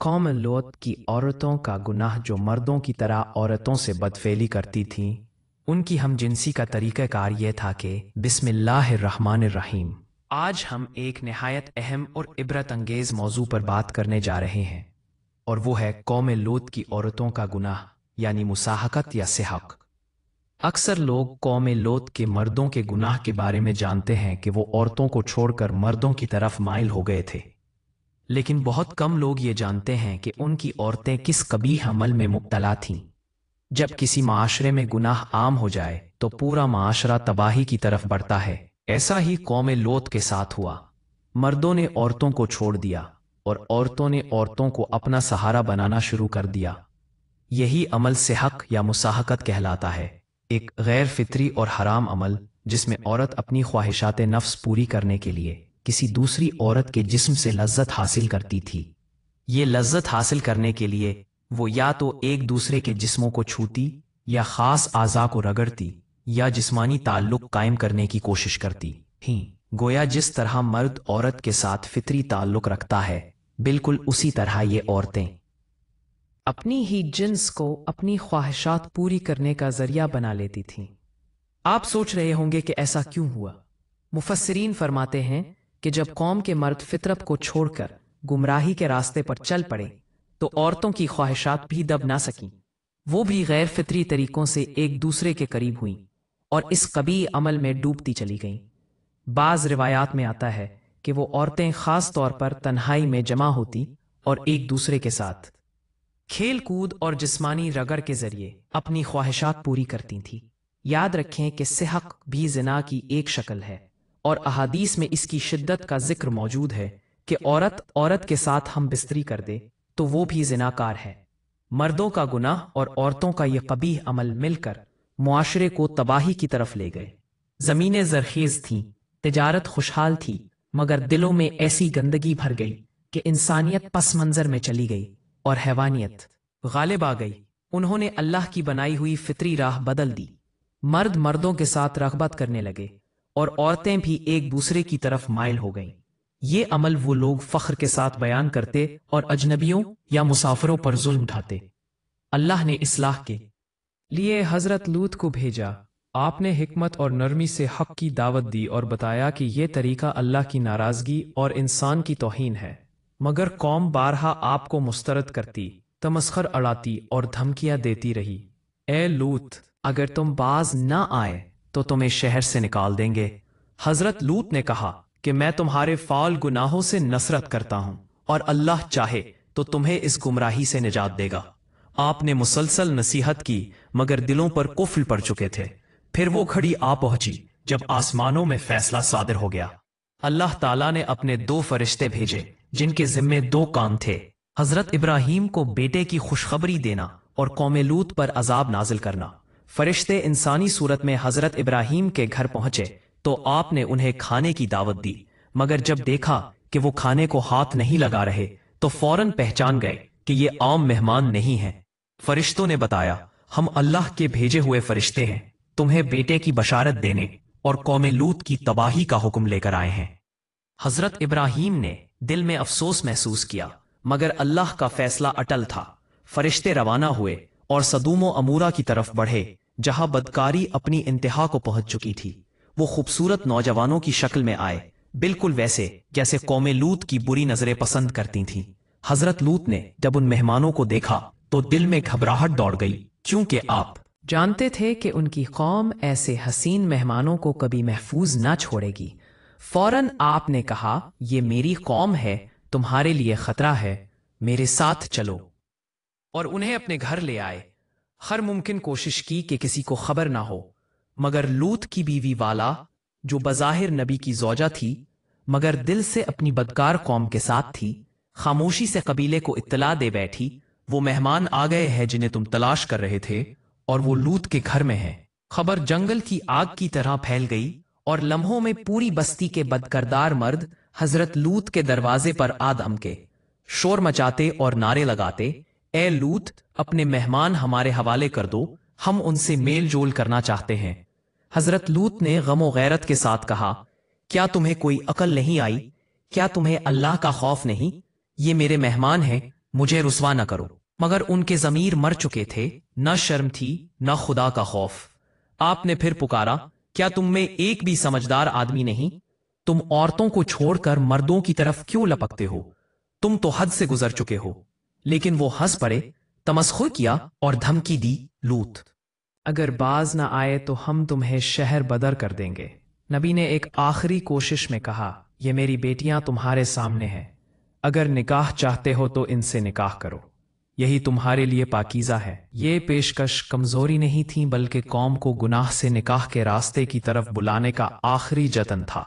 कौम लूत की औरतों का गुनाह जो मर्दों की तरह औरतों से बदफेली करती थीं, उनकी हमजिनसी का तरीक़ाकार ये था कि बिस्मिल्लाहिर्रहमानिर्रहीम। आज हम एक नहायत अहम और इबरत अंगेज़ मौजू पर बात करने जा रहे हैं, और वो है कौम लूत की औरतों का गुनाह, यानी मुसाहकत या सिहक। अक्सर लोग कौम लूत के मर्दों के गुनाह के बारे में जानते हैं कि वो औरतों को छोड़कर मर्दों की तरफ माइल हो गए थे, लेकिन बहुत कम लोग ये जानते हैं कि उनकी औरतें किस कबीह अमल में मुब्तला थीं। जब किसी माशरे में गुनाह आम हो जाए तो पूरा माशरा तबाही की तरफ बढ़ता है। ऐसा ही कौम लूत के साथ हुआ। मर्दों ने औरतों को छोड़ दिया और औरतों ने औरतों को अपना सहारा बनाना शुरू कर दिया। यही अमल सिहक या मुसाहकत कहलाता है, एक गैर फितरी और हराम अमल जिसमें औरत अपनी ख्वाहिशात नफ्स पूरी करने के लिए किसी दूसरी औरत के जिस्म से लज्जत हासिल करती थी। ये लज्जत हासिल करने के लिए वो या तो एक दूसरे के जिस्मों को छूती, या खास आज़ा को रगड़ती, या जिस्मानी ताल्लुक कायम करने की कोशिश करती थीं। गोया जिस तरह मर्द औरत के साथ फितरी ताल्लुक रखता है, बिल्कुल उसी तरह ये औरतें अपनी ही जिन्स को अपनी ख्वाहिशात पूरी करने का जरिया बना लेती थीं। आप सोच रहे होंगे कि ऐसा क्यों हुआ। मुफस्सिरीन फरमाते हैं कि जब कौम के मर्द फितरत को छोड़कर गुमराही के रास्ते पर चल पड़े तो औरतों की ख्वाहिशात भी दब ना सकीं। वो भी गैर फितरी तरीकों से एक दूसरे के करीब हुईं और इस कबीह अमल में डूबती चली गईं। बाज़ रिवायात में आता है कि वो औरतें ख़ास तौर पर तन्हाई में जमा होती और एक दूसरे के साथ खेल कूद और जिस्मानी रगड़ के जरिए अपनी ख्वाहिशात पूरी करती थीं। याद रखें कि सिहक भी ज़िना की एक शक्ल है, और अहादीस में इसकी शिद्दत का जिक्र मौजूद है कि औरत औरत के साथ हम बिस्तरी कर दे तो वो भी ज़िनाकार है। मर्दों का गुनाह और औरतों का ये कबीह अमल मिलकर मुआशरे को तबाही की तरफ ले गए। ज़मीनें ज़रखेज़ थीं, तिजारत खुशहाल थी, मगर दिलों में ऐसी गंदगी भर गई कि इंसानियत पस मंज़र में चली गई और हैवानियत गालिब आ गई। उन्होंने अल्लाह की बनाई हुई फितरी राह बदल दी। मर्द मर्दों के साथ रग़बत करने लगे और औरतें भी एक दूसरे की तरफ माइल हो गईं। ये अमल वो लोग फ़ख्र के साथ बयान करते और अजनबियों या मुसाफिरों पर जुल्म उठाते। अल्लाह ने इस्लाह के लिए हज़रत लूत को भेजा। आपने हिकमत और नरमी से हक़ की दावत दी और बताया कि ये तरीका अल्लाह की नाराज़गी और इंसान की तौहीन है। मगर कौम बारहा आपको मुस्तरद करती, तमस्खर अड़ाती और धमकियां देती रही। ए लूत, अगर तुम बाज न आए तो तुम्हें शहर से निकाल देंगे। हजरत लूत ने कहा कि मैं तुम्हारे फाल गुनाहों से नफरत करता हूं और अल्लाह चाहे तो तुम्हें इस गुमराही से निजात देगा। आपने मुसलसल नसीहत की, मगर दिलों पर कुफ्र पड़ चुके थे। फिर वो घड़ी आ पहुंची जब आसमानों में फैसला सादिर हो गया। अल्लाह ताला ने अपने दो फरिश्ते भेजे जिनके जिम्मे दो काम थे, हजरत इब्राहीम को बेटे की खुशखबरी देना और कौम लूत पर अजाब नाजिल करना। फरिश्ते इंसानी सूरत में हजरत इब्राहीम के घर पहुंचे तो आपने उन्हें खाने की दावत दी, मगर जब देखा कि वो खाने को हाथ नहीं लगा रहे तो फौरन पहचान गए कि ये आम मेहमान नहीं हैं। फरिश्तों ने बताया, हम अल्लाह के भेजे हुए फरिश्ते हैं, तुम्हें बेटे की बशारत देने और कौम लूत की तबाही का हुक्म लेकर आए हैं। हजरत इब्राहीम ने दिल में अफसोस महसूस किया, मगर अल्लाह का फैसला अटल था। फरिश्ते रवाना हुए और सदूमो अमूरा की तरफ बढ़े, जहां बदकारी अपनी इंतहा को पहुंच चुकी थी। वो खूबसूरत नौजवानों की शक्ल में आए, बिल्कुल वैसे जैसे कौम लूत की बुरी नजरें पसंद करती थीं। हजरत लूत ने जब उन मेहमानों को देखा तो दिल में घबराहट दौड़ गई, क्योंकि आप जानते थे कि उनकी कौम ऐसे हसीन मेहमानों को कभी महफूज न छोड़ेगी। फौरन आपने कहा, ये मेरी कौम है, तुम्हारे लिए खतरा है, मेरे साथ चलो। और उन्हें अपने घर ले आए। हर मुमकिन कोशिश की कि किसी को खबर ना हो, मगर लूत की बीवी वाला, जो बज़ाहिर नबी की ज़ौजा थी मगर दिल से अपनी बदकार कौम के साथ थी, खामोशी से कबीले को इत्तला दे बैठी, वो मेहमान आ गए हैं जिन्हें तुम तलाश कर रहे थे, और वो लूत के घर में है। खबर जंगल की आग की तरह फैल गई और लम्हों में पूरी बस्ती के बदकरदार मर्द हजरत लूत के दरवाजे पर आदम के शोर मचाते और नारे लगाते, ए लूत, अपने मेहमान हमारे हवाले कर दो, हम उनसे मेल जोल करना चाहते हैं। हजरत लूत ने गमो गैरत के साथ कहा, क्या तुम्हें कोई अकल नहीं आई? क्या तुम्हें अल्लाह का खौफ नहीं? ये मेरे मेहमान हैं, मुझे रुस्वा न करो। मगर उनके ज़मीर मर चुके थे, न शर्म थी न खुदा का खौफ। आपने फिर पुकारा, क्या तुम में एक भी समझदार आदमी नहीं? तुम औरतों को छोड़कर मर्दों की तरफ क्यों लपकते हो? तुम तो हद से गुजर चुके हो। लेकिन वो हंस पड़े, तमस्खुर किया और धमकी दी, लूत, अगर बाज न आए तो हम तुम्हें शहर बदर कर देंगे। नबी ने एक आखिरी कोशिश में कहा, ये मेरी बेटियां तुम्हारे सामने हैं, अगर निकाह चाहते हो तो इनसे निकाह करो, यही तुम्हारे लिए पाकीज़ा है। ये पेशकश कमजोरी नहीं थी, बल्कि कौम को गुनाह से निकाह के रास्ते की तरफ बुलाने का आखिरी जतन था।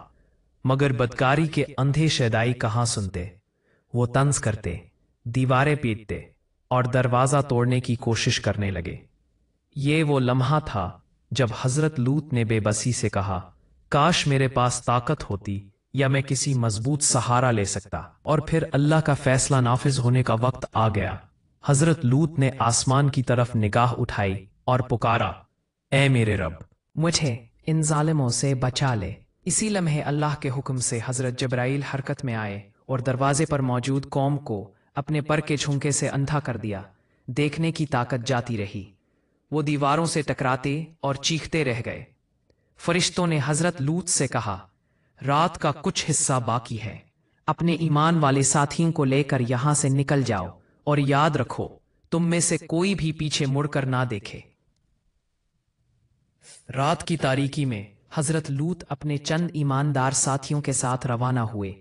मगर बदकारी के अंधे शैदाई कहाँ सुनते। वो तंज करते, दीवारें पीटते और दरवाजा तोड़ने की कोशिश करने लगे। ये वो लम्हा था जब हजरत लूत ने बेबसी से कहा, काश मेरे पास ताकत होती या मैं किसी मजबूत सहारा ले सकता। और फिर अल्लाह का फैसला नाफिज होने का वक्त आ गया। हजरत लूत ने आसमान की तरफ निगाह उठाई और पुकारा, ऐ मेरे रब, मुझे इन जालिमों से बचा ले। इसी लम्हे अल्लाह के हुक्म से हजरत जब्राइल हरकत में आए और दरवाजे पर मौजूद कौम को अपने पर के झुमके से अंधा कर दिया। देखने की ताकत जाती रही। वो दीवारों से टकराते और चीखते रह गए। फरिश्तों ने हजरत लूत से कहा, रात का कुछ हिस्सा बाकी है, अपने ईमान वाले साथियों को लेकर यहां से निकल जाओ और याद रखो, तुम में से कोई भी पीछे मुड़कर ना देखे। रात की तारीकी में हजरत लूत अपने चंद ईमानदार साथियों के साथ रवाना हुए।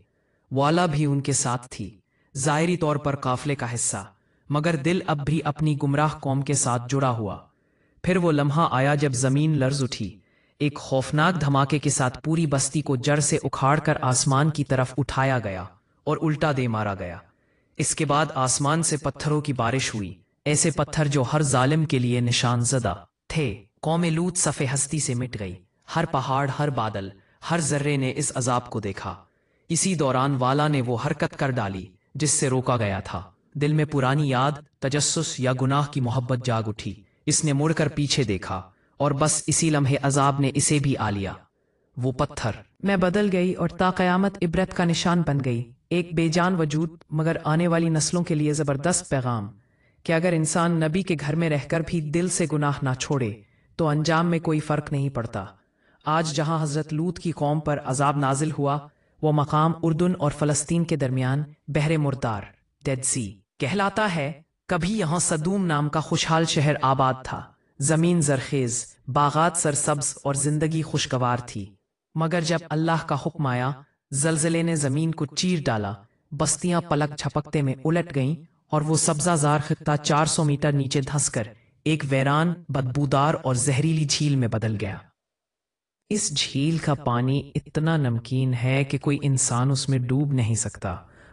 वाला भी उनके साथ थी, ज़ाहिरी तौर पर काफले का हिस्सा, मगर दिल अब भी अपनी गुमराह कौम के साथ जुड़ा हुआ। फिर वो लम्हा आया जब जमीन लर्ज उठी। एक खौफनाक धमाके के साथ पूरी बस्ती को जड़ से उखाड़कर आसमान की तरफ उठाया गया और उल्टा दे मारा गया। इसके बाद आसमान से पत्थरों की बारिश हुई, ऐसे पत्थर जो हर जालिम के लिए निशानज़दा थे। कौम लूत सफ़े हस्ती से मिट गई। हर पहाड़, हर बादल, हर जर्रे ने इस अजाब को देखा। इसी दौरान वाला ने वो हरकत कर डाली जिससे रोका गया था। दिल में पुरानी याद, तजस्सुस या गुनाह की मोहब्बत जाग उठी। इसने मुड़कर पीछे देखा और बस इसी लम्हे अजाब ने इसे भी आ लिया। वो पत्थर मैं बदल गई और ताक़यामत इबरत का निशान बन गई। एक बेजान वजूद, मगर आने वाली नस्लों के लिए ज़बरदस्त पैगाम कि अगर इंसान नबी के घर में रहकर भी दिल से गुनाह ना छोड़े तो अंजाम में कोई फ़र्क नहीं पड़ता। आज जहां हज़रत लूत की कौम पर अजाब नाजिल हुआ, वो मकाम उर्दन और फ़लस्तीन के दरमियान बहरे मुर्दार, डेड सी कहलाता है। कभी यहाँ सदूम नाम का खुशहाल शहर आबाद था। जमीन जरखेज, बागात सरसब्ज और जिंदगी खुशगवार थी। मगर जब अल्लाह का हुक्म आया, जलजले ने जमीन को चीर डाला। बस्तियां पलक झपकते में उलट गईं और वो सब्जाजार खित्ता 400 मीटर नीचे धंसकर एक वीरान, बदबूदार और जहरीली झील में बदल गया। इस झील का पानी इतना नमकीन है कि कोई इंसान उसमें डूब नहीं सकता,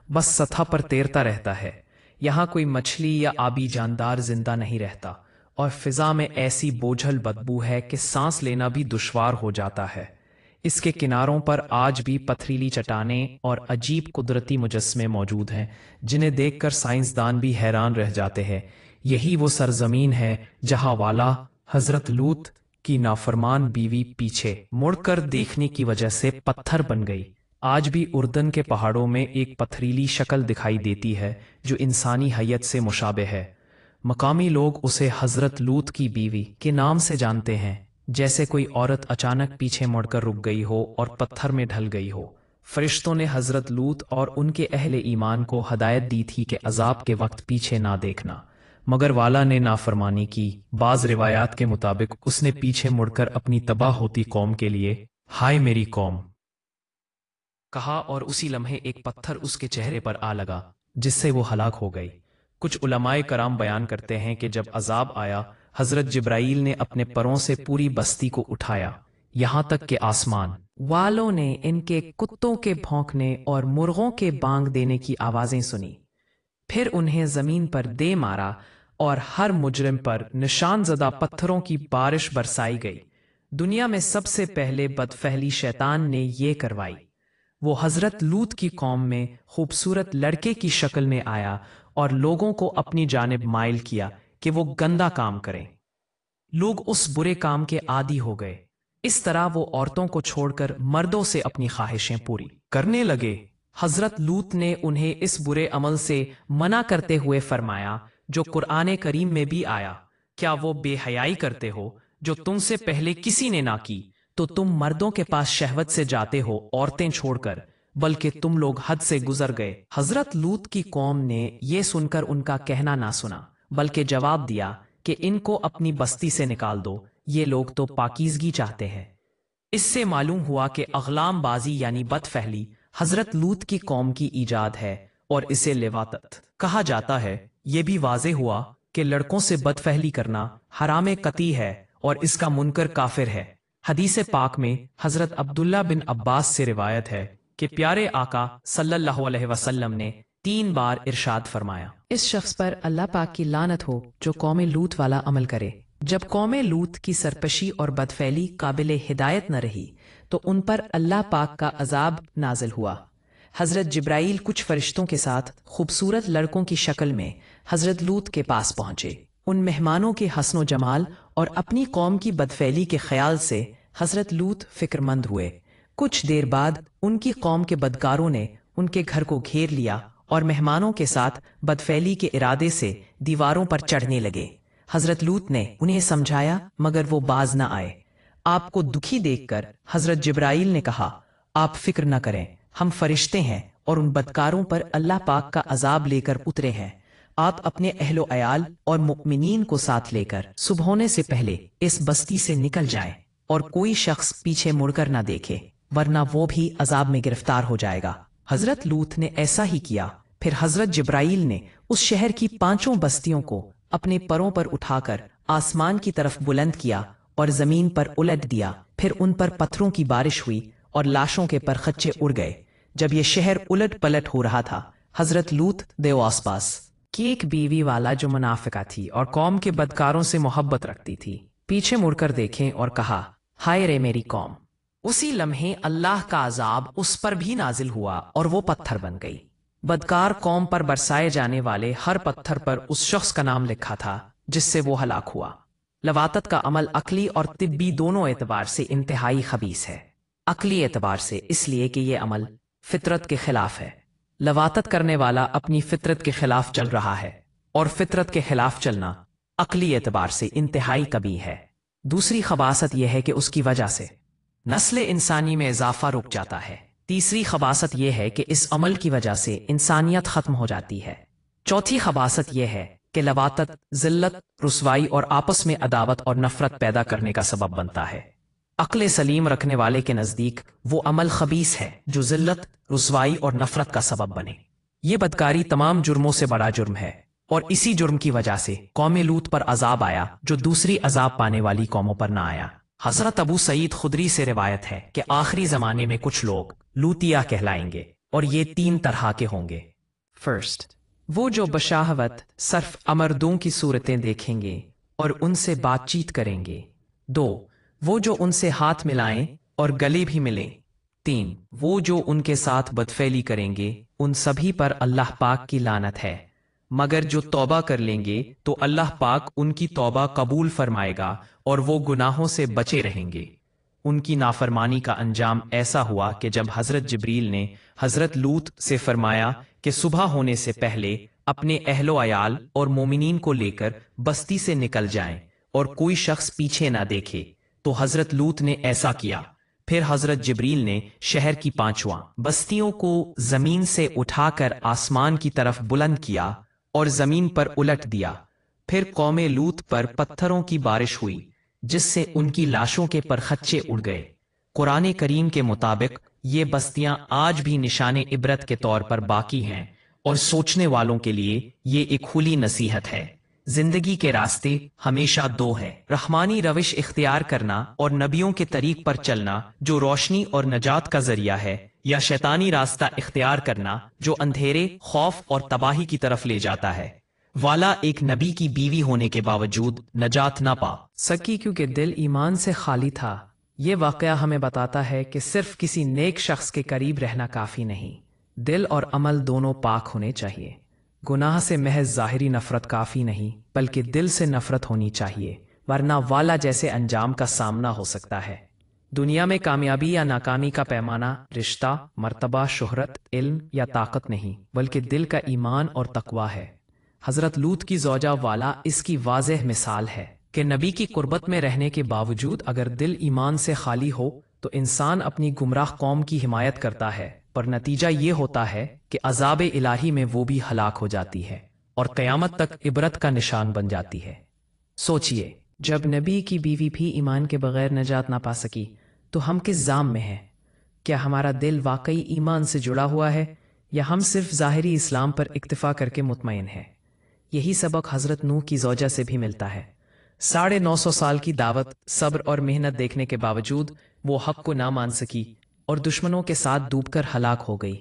बस सतह पर तैरता रहता है। यहाँ कोई मछली या आबी जानदार जिंदा नहीं रहता और फिजा में ऐसी बोझल बदबू है कि सांस लेना भी दुश्वार हो जाता है। इसके किनारों पर आज भी पथरीली चट्टानें और अजीब कुदरती मुजस्मे मौजूद हैं, जिन्हें देखकर साइंसदान भी हैरान रह जाते हैं। यही वो सरजमीन है जहाँ वाला हजरत लूत की नाफरमान बीवी पीछे मुड़कर देखने की वजह से पत्थर बन गई। आज भी उर्दन के पहाड़ों में एक पथरीली शक्ल दिखाई देती है जो इंसानी हैयत से मुशाबे है। मकामी लोग उसे हजरत लूत की बीवी के नाम से जानते हैं, जैसे कोई औरत अचानक पीछे मुड़कर रुक गई हो और पत्थर में ढल गई हो। फरिश्तों ने हजरत लूत और उनके अहले ईमान को हदायत दी थी कि अजाब के वक्त पीछे ना देखना, मगर वाला ने नाफरमानी की। बाज रिवायात के मुताबिक उसने पीछे मुड़कर अपनी तबाह होती कौम के लिए हाय मेरी कौम कहा और उसी लम्हे एक पत्थर उसके चेहरे पर आ लगा, जिससे वो हलाक हो गई। कुछ उलमाए कराम बयान करते हैं कि जब अजाब आया, हजरत जिब्राइल ने अपने परों से पूरी बस्ती को उठाया, यहाँ तक कि आसमान वालों ने इनके कुत्तों के भौंकने और मुर्गों के बांग देने की आवाजें सुनी। फिर उन्हें जमीन पर दे मारा और हर मुजरिम पर निशानजदा पत्थरों की बारिश बरसाई गई। दुनिया में सबसे पहले बदफहली शैतान ने ये करवाई। वो हजरत लूत की कौम में खूबसूरत लड़के की शक्ल में आया और लोगों को अपनी जानिब माइल किया कि वो गंदा काम करें। लोग उस बुरे काम के आदी हो गए। इस तरह वो औरतों को छोड़कर मर्दों से अपनी ख्वाहिशें पूरी करने लगे। हजरत लूत ने उन्हें इस बुरे अमल से मना करते हुए फरमाया जो कुरान करीम में भी आया, क्या वो बेहयाई करते हो जो तुमसे पहले किसी ने ना की, तो तुम मर्दों के पास शहवत से जाते हो औरतें छोड़कर, बल्कि तुम लोग हद से गुजर गए। हजरत लूत की कौम ने यह सुनकर उनका कहना ना सुना, बल्कि जवाब दिया कि इनको अपनी बस्ती से निकाल दो, ये लोग तो पाकीज़गी चाहते हैं। इससे मालूम हुआ कि अगलाम बाजी यानी बदफहली हजरत लूत की कौम की ईजाद है और इसे लिवातत कहा जाता है। ये भी वाज़े हुआ कि लड़कों से बदफहली करना हराम कती है और इसका मुनकर काफिर है। हदीस पाक में हजरत अब्दुल्ला बिन अब्बास से रिवायत है कि प्यारे आका सल्लल्लाहु अलैहि वसल्लम ने 3 बार इरशाद फरमाया, इस शख्स पर अल्लाह पाक की लानत हो जो कौम लूत वाला अमल करे। जब कौम लूत की सरपशी और बदफैली काबिल हिदायत न रही तो उन पर अल्लाह पाक का अजाब नाजिल हुआ। हजरत जिब्राइल कुछ फरिश्तों के साथ खूबसूरत लड़कों की शक्ल में हजरत लूत के पास पहुंचे। उन मेहमानों के हस्नो जमाल और अपनी कौम की बदफैली के ख्याल से हजरत लूत फिक्रमंद हुए। कुछ देर बाद उनकी कौम के बदकारों ने उनके घर को घेर लिया और मेहमानों के साथ बदफैली के इरादे से दीवारों पर चढ़ने लगे। हजरत लूत ने उन्हें समझाया मगर वो बाज न आए। आपको दुखी देखकर हजरत जिब्राइल ने कहा, आप फिक्र न करें, हम फरिश्ते हैं और उन बदकारों पर अल्लाह पाक का अजाब लेकर उतरे हैं। आप अपने अहलो अयाल और मुमिनीन को साथ लेकर सुबह होने से पहले इस बस्ती से निकल जाएं और कोई शख्स पीछे मुड़कर न देखे, वरना वो भी अजाब में गिरफ्तार हो जाएगा। हजरत लूत ने ऐसा ही किया। फिर हजरत जिब्राइल ने उस शहर की 5 बस्तियों को अपने परों पर उठाकर आसमान की तरफ बुलंद किया और जमीन पर उलट दिया। फिर उन पर पत्थरों की बारिश हुई और लाशों के परखच्चे उड़ गए। जब ये शहर उलट पलट हो रहा था, हजरत लूत देव आसपास की एक बीवी वाला जो मुनाफिका थी और कौम के बदकारों से मोहब्बत रखती थी, पीछे मुड़कर देखें और कहा, हाय रे मेरी कौम। उसी लम्हे अल्लाह का अजाब उस पर भी नाजिल हुआ और वो पत्थर बन गई। बदकार कौम पर बरसाए जाने वाले हर पत्थर पर उस शख्स का नाम लिखा था जिससे वो हलाक हुआ। लवातत का अमल अकली और तिब्बी दोनों एतबार से इंतहाई खबीस है। अकली एतबार से इसलिए कि ये अमल फितरत के खिलाफ है। लवातत करने वाला अपनी फितरत के खिलाफ चल रहा है और फितरत के खिलाफ चलना अकली एतबार से इंतहाई कबी है। दूसरी खबासत यह है कि उसकी वजह से नस्ल इंसानी में इजाफा रुक जाता है। तीसरी खबासत यह है कि इस अमल की वजह से इंसानियत खत्म हो जाती है। चौथी खबासत यह है कि लवातत जिल्लत, रुसवाई और आपस में अदावत और नफरत पैदा करने का सबब बनता है। अक्ल सलीम रखने वाले के नज़दीक वो अमल खबीस है जो जिल्लत, रुसवाई और नफरत का सबब बने। ये बदकारी तमाम जुर्मों से बड़ा जुर्म है और इसी जुर्म की वजह से कौम लूत पर अजाब आया जो दूसरी अजाब पाने वाली कौमों पर ना आया। हजरत अबू सईद खुदरी से रिवायत है कि आखिरी जमाने में कुछ लोग लूतिया कहलाएंगे और ये 3 तरह के होंगे। फर्स्ट, वो जो बशाहवत सर्फ अमर्दों की सूरतें देखेंगे और उनसे बातचीत करेंगे। 2, वो जो उनसे हाथ मिलाएं और गले भी मिलें। 3, वो जो उनके साथ बदफैली करेंगे। उन सभी पर अल्लाह पाक की लानत है, मगर जो तौबा कर लेंगे तो अल्लाह पाक उनकी तौबा कबूल फरमाएगा और वो गुनाहों से बचे रहेंगे। उनकी नाफरमानी का अंजाम ऐसा हुआ कि जब हजरत जिब्रील ने हजरत लूत से फरमाया कि सुबह होने से पहले अपने अहलो अयाल और मोमिनीन को लेकर बस्ती से निकल जाएं और कोई शख्स पीछे ना देखे, तो हजरत लूत ने ऐसा किया। फिर हजरत जिब्रील ने शहर की 5 बस्तियों को जमीन से उठाकर आसमान की तरफ बुलंद किया और जमीन पर उलट दिया। फिर कौम लूत पर पत्थरों की बारिश हुई जिससे उनकी लाशों के परखच्चे उड़ गए। कुरान करीम के मुताबिक ये बस्तियां आज भी निशाने इबरत के तौर पर बाकी हैं और सोचने वालों के लिए ये एक खुली नसीहत है। जिंदगी के रास्ते हमेशा 2 हैं, रहमानी रविश इख्तियार करना और नबियों के तरीक पर चलना जो रोशनी और नजात का जरिया है, या शैतानी रास्ता इख्तियार करना जो अंधेरे, खौफ और तबाही की तरफ ले जाता है। वाला एक नबी की बीवी होने के बावजूद नजात ना पा सकी क्योंकि दिल ईमान से खाली था। ये वाकया हमें बताता है कि सिर्फ किसी नेक शख्स के करीब रहना काफी नहीं, दिल और अमल दोनों पाक होने चाहिए। गुनाह से महज ज़ाहिरी नफरत काफी नहीं, बल्कि दिल से नफरत होनी चाहिए, वरना वाला जैसे अंजाम का सामना हो सकता है। दुनिया में कामयाबी या नाकामी का पैमाना रिश्ता, मर्तबा, शोहरत, इल्म या ताकत नहीं, बल्कि दिल का ईमान और तकवा है। हजरत लूत की ज़ौजा वाला इसकी वाज़ेह मिसाल है कि नबी की कुर्बत में रहने के बावजूद अगर दिल ईमान से खाली हो तो इंसान अपनी गुमराह कौम की हिमायत करता है, पर नतीजा ये होता है कि अज़ाब इलाही में वो भी हलाक हो जाती है और क़यामत तक इबरत का निशान बन जाती है। सोचिए, जब नबी की बीवी भी ईमान के बगैर नजात ना पा सकी तो हम किस जाम में हैं? क्या हमारा दिल वाकई ईमान से जुड़ा हुआ है या हम सिर्फ ज़ाहिरी इस्लाम पर इक्तिफा करके मुतमईन हैं? यही सबक हजरत नूह की ज़ौजा से भी मिलता है। 950 साल की दावत, सब्र और मेहनत देखने के बावजूद वो हक को ना मान सकी और दुश्मनों के साथ डूबकर हलाक हो गई।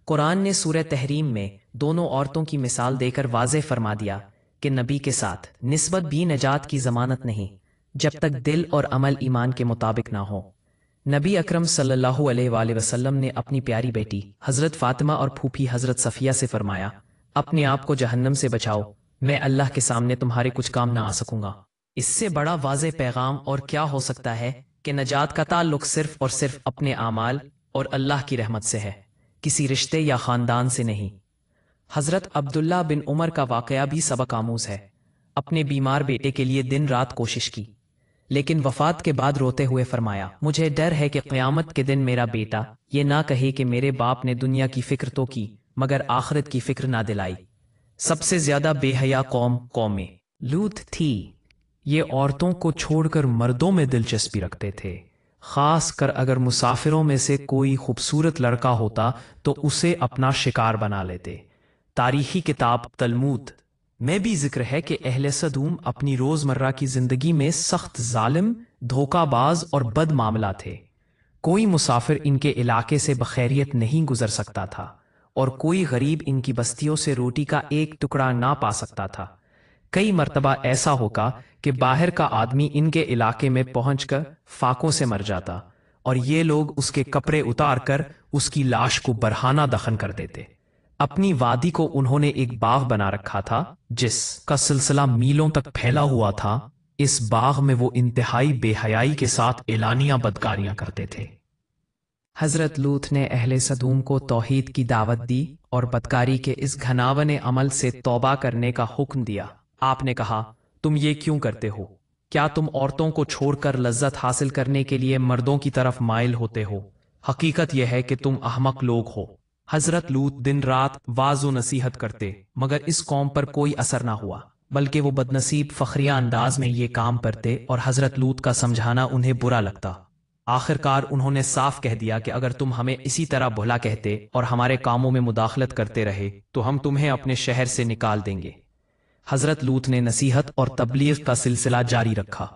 कुरान ने सूरह तहरीम में दोनों औरतों की मिसाल देकर वाज़ेह फरमा दिया कि नबी के साथ निस्बत भी नजात की ज़मानत नहीं जब तक दिल और अमल ईमान के मुताबिक ना हो। नबी अकरम सल्लल्लाहु अलैहि वसल्लम ने अपनी प्यारी बेटी हजरत फातिमा और फूफी हजरत सफिया से फरमाया, अपने आप को जहन्नम से बचाओ, मैं अल्लाह के सामने तुम्हारे कुछ काम ना आ सकूंगा। इससे बड़ा वाज़ेह पैगाम और क्या हो सकता है कि नजात का ताल्लुक सिर्फ और सिर्फ अपने आमाल और अल्लाह की रहमत से है, किसी रिश्ते या ख़ानदान से नहीं। हजरत अब्दुल्ला बिन उमर का वाक़या भी सबक आमूज़ है। अपने बीमार बेटे के लिए दिन रात कोशिश की, लेकिन वफात के बाद रोते हुए फरमाया, मुझे डर है कि क़यामत के दिन मेरा बेटा ये ना कहे कि मेरे बाप ने दुनिया की फिक्र तो की मगर आखिरत की फिक्र ना दिलाई। सबसे ज्यादा बेहया कौम लूत थी। ये औरतों को छोड़कर मर्दों में दिलचस्पी रखते थे, खास कर अगर मुसाफिरों में से कोई खूबसूरत लड़का होता तो उसे अपना शिकार बना लेते। तारीखी किताब तलमूद में भी जिक्र है कि अहले सदूम अपनी रोजमर्रा की जिंदगी में सख्त जालिम, धोखाबाज और बद मामला थे। कोई मुसाफिर इनके इलाके से बखैरियत नहीं गुजर सकता था और कोई गरीब इनकी बस्तियों से रोटी का एक टुकड़ा ना पा सकता था। कई मर्तबा ऐसा होगा कि बाहर का आदमी इनके इलाके में पहुंचकर फाकों से मर जाता और ये लोग उसके कपड़े उतार कर उसकी लाश को बरहाना दफन कर देते। अपनी वादी को उन्होंने एक बाग बना रखा था जिसका सिलसिला मीलों तक फैला हुआ था। इस बाग में वो इंतहाई बेहयाई के साथ एलानिया बदकारियां करते थे। हजरत लूत ने अहले सदूम को तौहीद की दावत दी और बदकारी के इस घनावने अमल से तौबा करने का हुक्म दिया। आपने कहा, तुम ये क्यों करते हो? क्या तुम औरतों को छोड़कर लज्जत हासिल करने के लिए मर्दों की तरफ माइल होते हो? हकीकत यह है कि तुम अहमक लोग हो। हजरत लूत दिन रात वाज़ो नसीहत करते मगर इस कौम पर कोई असर ना हुआ, बल्कि वो बदनसीब फखरिया अंदाज में ये काम करते और हजरत लूत का समझाना उन्हें बुरा लगता। आखिरकार उन्होंने साफ कह दिया कि अगर तुम हमें इसी तरह भुला कहते और हमारे कामों में मुदाखलत करते रहे तो हम तुम्हें अपने शहर से निकाल देंगे। हजरत लूत ने नसीहत और तबलीग का सिलसिला जारी रखा।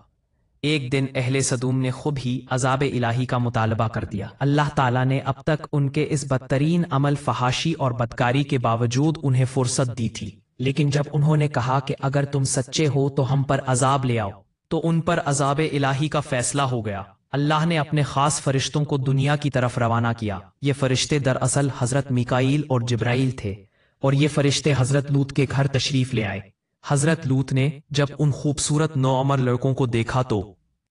एक दिन अहले सदूम ने खुद ही अजाब इलाही का मुतालबा कर दिया। अल्लाह ताला ने अब तक उनके इस बदतरीन अमल, फहाशी और बदकारी के बावजूद उन्हें फुर्सत दी थी, लेकिन जब उन्होंने कहा कि अगर तुम सच्चे हो तो हम पर अजाब ले आओ, तो उन पर अजाब इलाही का फैसला हो गया। अल्लाह ने अपने खास फरिश्तों को दुनिया की तरफ रवाना किया। ये फरिश्ते दरअसल हजरत मिकाईल और जिब्राइल थे और ये फरिश्ते हजरत लूत के घर तशरीफ ले आए। हजरत लूत ने जब उन खूबसूरत नौअमर लड़कों को देखा तो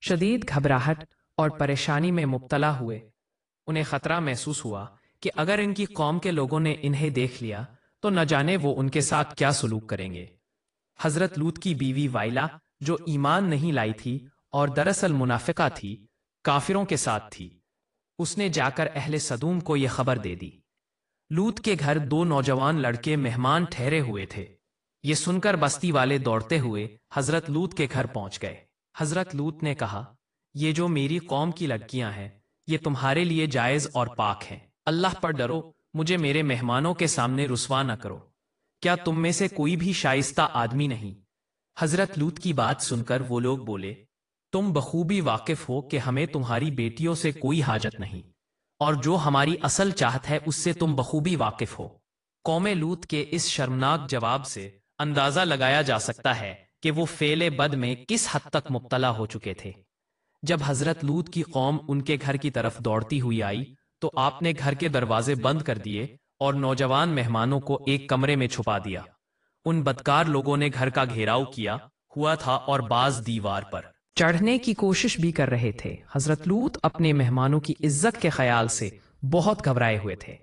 शदीद घबराहट और परेशानी में मुब्तला हुए। उन्हें खतरा महसूस हुआ कि अगर इनकी कौम के लोगों ने इन्हें देख लिया तो न जाने वो उनके साथ क्या सलूक करेंगे। हजरत लूत की बीवी वाइला, जो ईमान नहीं लाई थी और दरअसल मुनाफिका थी, काफिरों के साथ थी, उसने जाकर अहले सदूम को यह खबर दे दी। लूत के घर 2 नौजवान लड़के मेहमान ठहरे हुए थे। ये सुनकर बस्ती वाले दौड़ते हुए हजरत लूत के घर पहुंच गए। हजरत लूत ने कहा, ये जो मेरी कौम की लड़कियां हैं ये तुम्हारे लिए जायज और पाक हैं। अल्लाह पर डरो, मुझे मेरे मेहमानों के सामने रुसवा न करो। क्या तुम में से कोई भी शाइस्ता आदमी नहीं? हजरत लूत की बात सुनकर वो लोग बोले, तुम बखूबी वाकिफ हो कि हमें तुम्हारी बेटियों से कोई हाजत नहीं और जो हमारी असल चाहत है उससे तुम बखूबी वाकिफ हो। कौमे लूत के इस शर्मनाक जवाब से अंदाजा लगाया जा सकता है कि वो फेले बद में किस हद तक मुब्तला हो चुके थे। जब हजरत लूत की कौम उनके घर की तरफ दौड़ती हुई आई तो आपने घर के दरवाजे बंद कर दिए और नौजवान मेहमानों को एक कमरे में छुपा दिया। उन बदकार लोगों ने घर का घेराव किया हुआ था और बाज दीवार पर चढ़ने की कोशिश भी कर रहे थे। हजरत लूत अपने मेहमानों की इज्जत के ख्याल से बहुत घबराए हुए थे।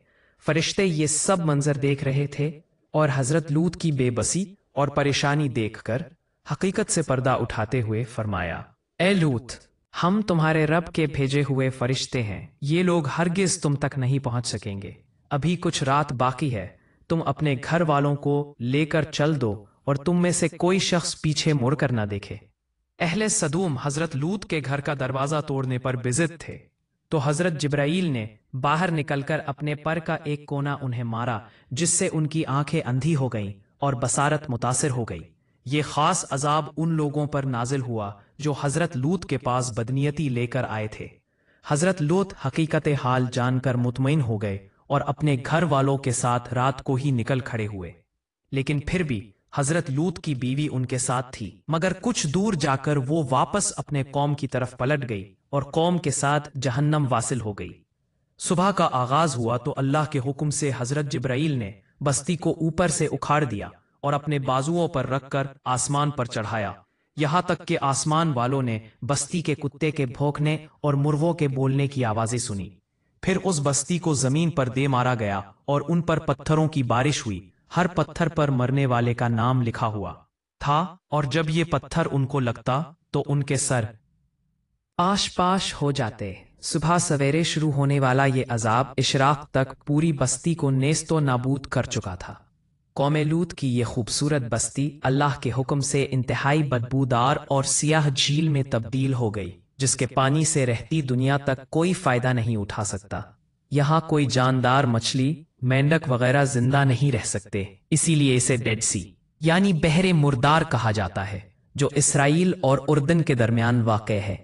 फरिश्ते ये सब मंजर देख रहे थे और हजरत लूत की बेबसी और परेशानी देखकर हकीकत से पर्दा उठाते हुए फरमाया, ए लूत, हम तुम्हारे रब के भेजे हुए फरिश्ते हैं। ये लोग हरगिज तुम तक नहीं पहुंच सकेंगे। अभी कुछ रात बाकी है। तुम अपने घर वालों को लेकर चल दो और तुम में से कोई शख्स पीछे मुड़कर न देखे। अहले सदूम हजरत लूत के घर का दरवाजा तोड़ने पर बिजिद थे, तो हजरत जिब्राईल ने बाहर निकलकर अपने पर का एक कोना उन्हें मारा, जिससे उनकी आंखें अंधी हो गईं और बसारत मुतासिर हो गई। ये खास अजाब उन लोगों पर नाजिल हुआ जो हजरत लूत के पास बदनीयती लेकर आए थे। हजरत लूत हकीकत हाल जानकर मुतमईन हो गए और अपने घर वालों के साथ रात को ही निकल खड़े हुए। लेकिन फिर भी हजरत लूत की बीवी उनके साथ थी, मगर कुछ दूर जाकर वो वापस अपने कौम की तरफ पलट गई और कौम के साथ जहन्नम वासिल हो गई। सुबह का आगाज हुआ तो अल्लाह के हुक्म से हजरत जिब्राईल ने बस्ती को ऊपर से उखाड़ दिया और अपने बाजुओं पर रखकर आसमान पर चढ़ाया, यहाँ तक कि आसमान वालों ने बस्ती के कुत्ते के भौंकने और मुर्गों के बोलने की आवाजें सुनी। फिर उस बस्ती को जमीन पर दे मारा गया और उन पर पत्थरों की बारिश हुई। हर पत्थर पर मरने वाले का नाम लिखा हुआ था, और जब ये पत्थर उनको लगता तो उनके सर आश पाश हो जाते। सुबह सवेरे शुरू होने वाला ये अजाब इशराक तक पूरी बस्ती को नेस्तो नाबूद कर चुका था। कौम लूत की ये खूबसूरत बस्ती अल्लाह के हुक्म से इंतहाई बदबूदार और सियाह झील में तब्दील हो गई, जिसके पानी से रहती दुनिया तक कोई फायदा नहीं उठा सकता। यहाँ कोई जानदार मछली, मेंढक वगैरह जिंदा नहीं रह सकते, इसीलिए इसे डेड सी यानी बहरे मुर्दार कहा जाता है, जो इसराइल और उर्दन के दरमियान वाक़ है।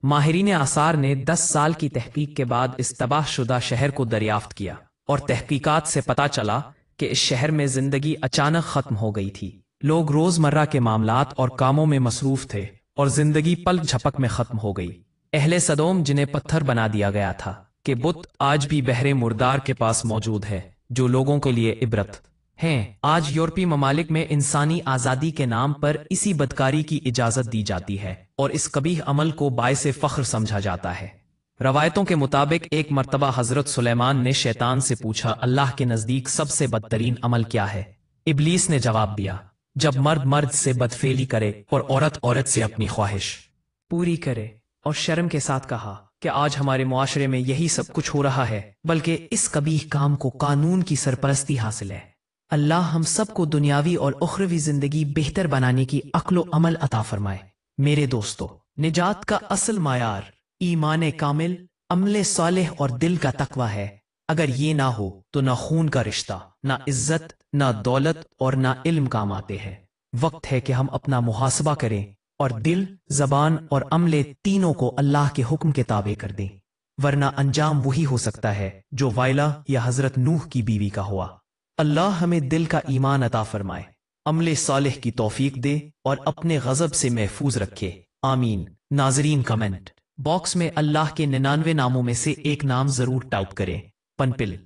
माहिरीन आसार ने 10 साल की तहकीक के बाद इस तबाहशुदा शहर को दरियाफ्त किया और तहकीकात से पता चला कि इस शहर में जिंदगी अचानक खत्म हो गई थी। लोग रोजमर्रा के मामलात और कामों में मसरूफ थे और जिंदगी पलक झपक में खत्म हो गई। अहले सदोम, जिन्हें पत्थर बना दिया गया था, कि बुत आज भी बहरे मुर्दार के पास मौजूद है, जो लोगों के लिए इबरत हैं। आज यूरोपीय ममालिक में इंसानी आज़ादी के नाम पर इसी बदकारी की इजाज़त दी जाती है और इस कबीह अमल को बाइसे फ़ख्र समझा जाता है। रवायतों के मुताबिक एक मर्तबा हजरत सुलेमान ने शैतान से पूछा, अल्लाह के नज़दीक सबसे बदतरीन अमल क्या है? इब्लीस ने जवाब दिया, जब मर्द मर्द से बदफेली करे और औरत औरत से अपनी ख्वाहिश पूरी करे। और शर्म के साथ कहा कि आज हमारे मुआशरे में यही सब कुछ हो रहा है, बल्कि इस कबीह काम को कानून की सरपरस्ती हासिल है। अल्लाह हम सबको दुनियावी और उखरवी जिंदगी बेहतर बनाने की अक्ल व अमल अता फरमाए। मेरे दोस्तों, निजात का असल मायार ईमान कामिल, अमले सालेह और दिल का तकवा है। अगर ये ना हो तो ना खून का रिश्ता, ना इज्जत, ना दौलत और ना इल्म काम आते हैं। वक्त है कि हम अपना मुहासबा करें और दिल, जबान और अमले तीनों को अल्लाह के हुक्म के ताबे कर दें, वरना अंजाम वही हो सकता है जो वाइला या हजरत नूह की बीवी का हुआ। अल्लाह हमें दिल का ईमान अता फरमाए, अमले सालेह की तौफीक दे और अपने गजब से महफूज रखे, आमीन। नाजरीन, कमेंट बॉक्स में अल्लाह के 99 नामों में से एक नाम जरूर टाइप करें। पनपिल।